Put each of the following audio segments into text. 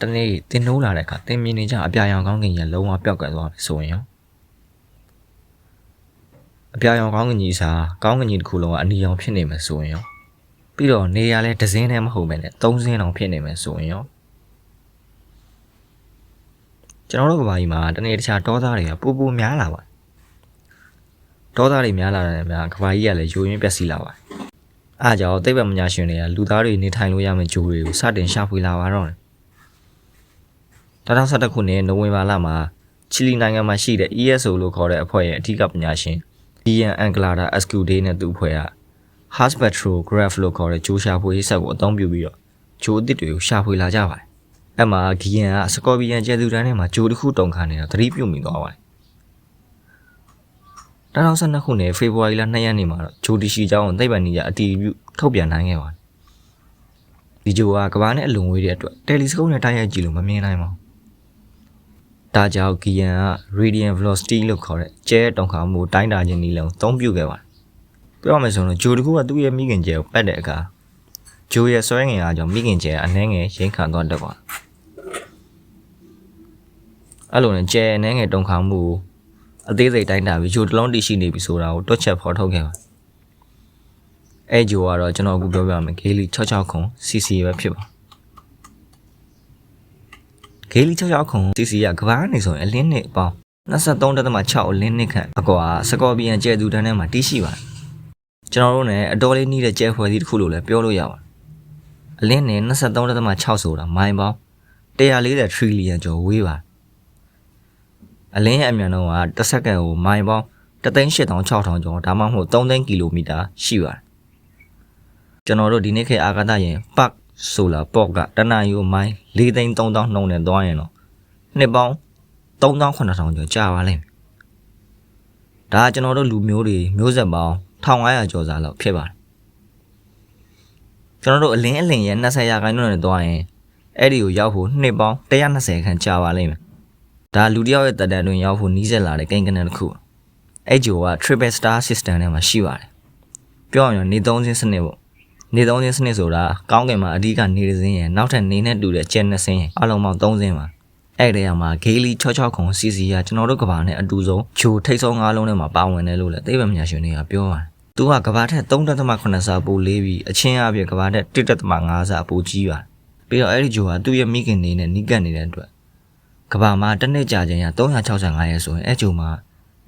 တနေ့တင်နိုးလာတဲ့အခါတင်မြင်နေကြအပြာရောင်ကောင်းကင်ကြီးလုံးဝပျောက်ကသွားပြီဆိုရင်ရောအပြာရောင်ကောင်းကင်ကြီးစားကောင်းကင်ကြီးတစ်ခုလုံးကအနီရောင်ဖြစ်နေမယ်ဆိုရင်ရောပြီးတော့နေရလဲတစ်စင်းတည်းမဟုတ်ပဲနဲ့သုံးစင်းတောင်ဖြစ်နေမယ်ဆိုရင်ရောကျွန်တော်တို့ကဘာကြီးမှာတနေ့တခြားတောသားတွေကပူပူများလာပါတောသားတွေများလာတယ်များကဘာကြီးကလည်းယိုရင်းပျက်စီးလာပါတယ်အားကြောင့်သိပ္ပံပညာရှင်တွေကလူသားတွေနေထိုင်လို့ရမယ့်ဂျိုးတွေကိုစတင်ရှာဖွေလာပါတော့တယ်2011ခုနှစ်နိုဝင်ဘာလမှာချီလီနိုင်ငံမှာရှိတဲ့ ESO လို့ခေါ်တဲ့အဖွဲ့ရဲ့အထူးပညာရှင်ဒီယန်အန်ဂလာဒါအစကူဒေးနဲ့သူ့အဖွဲ့က Spectrograph လို့ခေါ်တဲ့ဂျိုးရှာဖွေရေးစက်ကိုအသုံးပြုပြီးတော့ဂျိုးအသစ်တွေကိုရှာဖွေလာကြပါတယ်။အဲ့မှာဂီယန်ကစကော်ပီယန်ကျဲသူတန်းထဲမှာဂျိုးတစ်ခုတုံခါနေတာသတိပြုမိသွားပါတယ်။2012ခုနှစ်ဖေဖော်ဝါရီလ2ရက်နေ့မှာတော့ဂျိုးတရှိကျောင်းသိပ္ပံနည်းအတည်ပြုထုတ်ပြန်နိုင်ခဲ့ပါတယ်။ဒီဂျိုးကကမ္ဘာနဲ့အလွန်ဝေးတဲ့အတွက်တယ်လီစကုပ်နဲ့တိုက်ရိုက်ကြည့်လို့မမြင်နိုင်ပါဘူး။ဒါကြောင့်ဂီယန်က radiant velocity လို့ခေါ်တဲ့ကျဲတုံခါမှုတိုင်းတာခြင်းနည်းလမ်းကိုအသုံးပြုခဲ့ပါတယ်။ပြောရမယ်ဆိုရင်ဂျိုးတစ်ခုကသူ့ရဲ့မိခင်ကျဲကိုပတ်တဲ့အခါဂျိုးရဲ့ဆွဲငင်အားကြောင့်မိခင်ကျဲအနှဲငယ်ရိမ့်ခံသွားတတ်ပါတယ်။အဲ့လိုနဲ့ကျဲအနှဲငယ်တုံခါမှုကိုအသေးစိတ်တိုင်းတာပြီးဂျိုးတစ်လုံးတည်ရှိနေပြီဆိုတာကိုတွက်ချက်ဖော်ထုတ်ခဲ့ပါတယ်။အဲ့ဂျိုးကတော့ကျွန်တော်အခုပြောပြမယ်ဂေလီ660 cc ပဲဖြစ်ပါတယ်ဂေလီ660 cc ကကဘာနေဆိုရင်အလင်းနှစ်ပေါင်း23.6အလင်းနှစ်ခန့်အကွာစကော်ပီယန်ကျဲသူတန်းထဲမှာတည်ရှိပါတယ်ကျွန်တော်တို့ ਨੇ အတော်လေးနှီးတဲ့ကျဲဖွဲ့စည်းတစ်ခုလို့လည်းပြောလို့ရပါတယ်အလင်းနဲ့23.6ဆိုတာမိုင်ပေါင်း140 trillion ကျော်ဝေးပါတယ်အလင်းရဲ့အမြန်နှုန်းကတစ်စက္ကန့်ကိုမိုင်ပေါင်း1,86,000 ကျော်ဒါမှမဟုတ်3,000 ကီလိုမီတာရှိပါတယ်ကျွန်တော်တို့ဒီနေ့ခေတ်အာကာသယာဉ်ပတ်ဆိုလာပေါ့ကတနအီကိုမိုင်း4,300,000နှုန်းနဲ့သွားရင်တော့နှစ်ပေါင်း3,700,000 ကျော်ကြာပါလိမ့်မယ်ဒါကကျွန်တော်တို့လူမျိုးတွေမျိုးဆက်ပေါင်း1,500 ကျော်စာလောက်ဖြစ်ပါတယ်ကျွန်တော်တို့အလင်းရဲ့20ရာခိုင်နှုန်းနဲ့သွားရင်အဲ့ဒီကိုရောက်ဖို့နှစ်ပေါင်း120ခန့်ကြာပါလိမ့်မယ်ဒါလူတယောက်ရဲ့တက်တန်းတွင်ရောက်ဖို့နီးစပ်လာတဲ့ကိန်းဂဏန်းတစ်ခုအဲ့ဂျိုက triple star system ထဲမှာရှိပါတယ်ပြောရရင်နေသုံးစင်းစနစ်ပေါ့နေသုံးစင်းစနစ်ဆိုတာကောင်းကင်မှာအဓိကနေစင်းရဲ့နောက်ထပ်နေနဲ့တူတဲ့ကျဲနှစ်စင်းရဲ့အလုံးပေါင်း3စင်းပါအဲ့ဒီမှာဂေလီ660 cc ကကျွန်တော်တို့ကဘာနဲ့အတူဆုံးဂျိုထိတ်ဆုံး၅လုံးထဲမှာပါဝင်တယ်လို့လည်းသိပ္ပံပညာရှင်တွေကပြောပါတယ်သူကကဘာထက်3.8 ဆပိုလေးပြီးအချင်းအပြည့်ကဘာထက်1.5 ဆပိုကြီးပါတယ်ပြီးတော့အဲ့ဒီဂျိုကသူ့ရဲ့မိခင်နေနဲ့နီးကပ်နေတဲ့အတွက်ကဘာမှာတစ်နှစ်ကြာခြင်းရ365ရက်ဆိုရင်အဲ့ဂျိုမှာ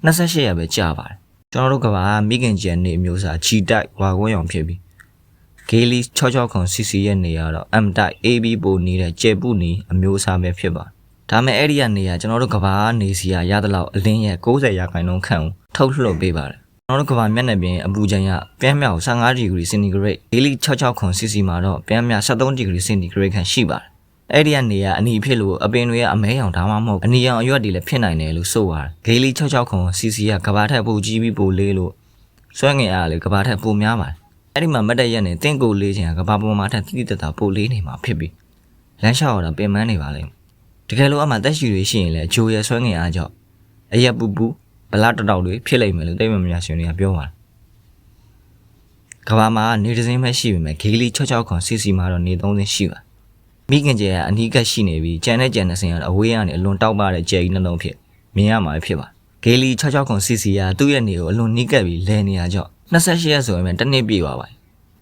28ရက်ပဲကြာပါတယ်ကျွန်တော်တို့ကဘာကမိခင်ကျန်နေအမျိုးအစားဂျီတိုက်ဝါကွန်းရောင်ဖြစ်ပြီးဂေလီ660 cc ရဲ့နေရတော့ M တိုက် AB ပိုနေတဲ့ကျေပုနီအမျိုးအစားပဲဖြစ်ပါတယ်ဒါမဲ့အဲ့ဒီကနေရကျွန်တော်တို့ကဘာနေစီရတဲ့လောက်အလင်းရဲ့90ရာခိုင်နှုန်းခန့်ကိုထုတ်လွှတ်ပေးပါတယ်ကျွန်တော်တို့ကဘာမျက်နှာပြင်အပူချိန်ကပြင်းမြောက်15ဒီဂရီစင်တီဂရိတ်ဂေလီ660 cc မှာတော့ပြင်းမြောက်73ဒီဂရီစင်တီဂရိတ်ခန့်ရှိပါတယ်အဲ့ဒီကနေရအနီဖြစ်လို့အပင်တွေကအမဲရောင်ဒါမှမဟုတ်အနီရောင်အရွက်တွေလည်းဖြစ်နိုင်တယ်လို့ဆိုပါတယ်ဂေလီ660 cc ကကဘာထက်ပိုကြီးပြီးပိုလေးလို့ဆွဲငင်အားလည်းကဘာထက်ပိုများပါတယ်အဲ့ဒီမှာမတ်တက်ရက်နဲ့တင့်ကိုလေးချင်ကဘာပေါ်မှာထက်တိတိတတ်တာပိုလေးနေမှာဖြစ်ပြီးလမ်းလျှောက်ရတာပင်ပန်းနေပါလိမ့်တကယ်လို့အမှတက်ရှိတွေရှိရင်လည်းဂျိုရဲ့ဆွဲငင်အားကြောင့်အရက်ပူပူဗလာတတောက်တွေဖြစ်လိမ့်မယ်လို့သိပ္ပံပညာရှင်တွေကပြောပါတယ်ကဘာမှာနေတစ်စင်းပဲရှိပေမဲ့ဂေလီ660 cc မှာတော့နေ3စင်းရှိပါမိခင်ကျဲကအနီးကပ်ရှိနေပြီးကျန်တဲ့စင်းကတော့အဝေးကနေအလွန်တောက်ပတဲ့ကျဲကြီးနှလုံးဖြစ်မြင်ရမှာဖြစ်ပါဂေလီ660 cc ကသူ့ရဲ့နေကိုအလွန်နီးကပ်ပြီးလဲနေရကြောင့်28ရက်ဆိုရင်တစ်နှစ်ပြည့်သွားပ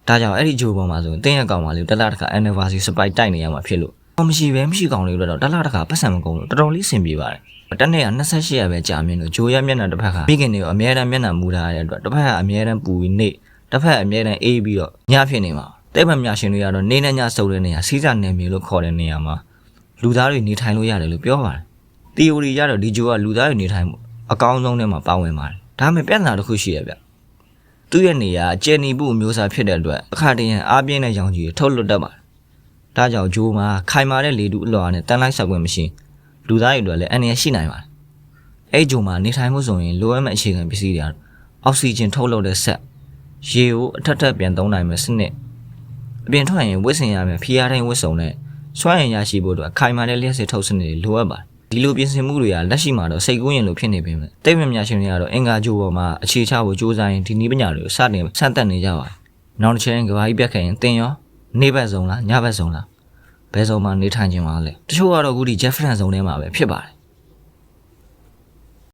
ါဒါကြောင့်အဲ့ဒီဂျိုပေါ်မှာဆိုရင်တင်းရကောင်မလေးတလားတခါ anniversary spike တိုက်နေရမှာဖြစ်လို့မရှိကောင်လေးတော့တလားတခါပတ်စံမကုန်လို့တော်တော်လေးဆင်ပြေပါတယ်တနေ့က28ရက်ပဲကြာမြင့်လို့ဂျိုရမျက်နှာတစ်ဖက်ကမိခင်တွေကိုအမြဲတမ်းမျက်နှာမူထားရတဲ့အတွက်တစ်ဖက်ကအမြဲတမ်းပူပြီးနေတစ်ဖက်အမြဲတမ်းအေးပြီးတော့ညဖြစ်နေမှာတိတ်ပံမြရှင်တွေကတော့နေနဲ့ညစုံတဲ့နေရာစီးစာနယ်မြေလို့ခေါ်တဲ့နေရာမှာလူသားတွေနေထိုင်လို့ရတယ်လို့ပြောပါတယ်။ theory ရတော့ဒီဂျိုကလူသားတွေနေထိုင်မှုအကောင်းဆုံးထဲမှာပါဝင်ပါတယ်။ဒါပေမဲ့ပြဿနာတစ်ခုရှိရဗျ။သူ့ရဲ့နေရာကျယ်နီပုအမျိုးအစားဖြစ်တဲ့အတွက်အခါတရံအားပြင်းတဲ့ရောင်ကြီးထုတ်လွှတ်တတ်ပါတယ်။ဒါကြောင့်ဂျိုမှာခိုင်မာတဲ့လေထုအလွှာနဲ့တန်လိုက်ဆောက်ခွင့်မရှိလူသားတွေအတွက်လည်းအန္တရာယ်ရှိနိုင်ပါတယ်။အဲ့ဂျိုမှာနေထိုင်မှုဆိုရင်လိုအပ်မဲ့အခြေခံပစ္စည်းတွေအောက်ဆီဂျင်ထုတ်လုပ်တဲ့ဆက်ရေကိုအထက်ပြန်သုံးနိုင်မယ့်စနစ်အပြင်ထွက်ရင်ဝစ်စင်ရမယ်ဖီးယားတိုင်းဝစ်စုံနဲ့စွမ်းရည်ရရှိဖို့အတွက်ခိုင်မာတဲ့လျှက်စစ်ထုတ်စနစ်တွေလိုအပ်ပါတယ်ဒီလိုပြင်ဆင်မှုတွေကလက်ရှိမှာတော့စိတ်ကူးရင်လို့ဖြစ်နေပေမဲ့တိတ်မမြရှင်တွေကတော့အင်္ဂါဂျိုပေါ်မှာအခြေချဖို့စူးစမ်းရင်ဒီနည်းပညာတွေကိုစတင်ဆန့်တက်နေကြပါတယ်နောက်တစ်ချိန်ကဘာကြီးပြတ်ခဲ့ရင်တင်ရောနေ့ဘက်ဆုံးလားညဘက်ဆုံးလားဘ ဘယ်စုံမှနေထိုင်ခြင်းပါလဲတချို့ကတော့အခုဒီ Jefferson ဇုံထဲမှာပဲဖြစ်ပါတယ်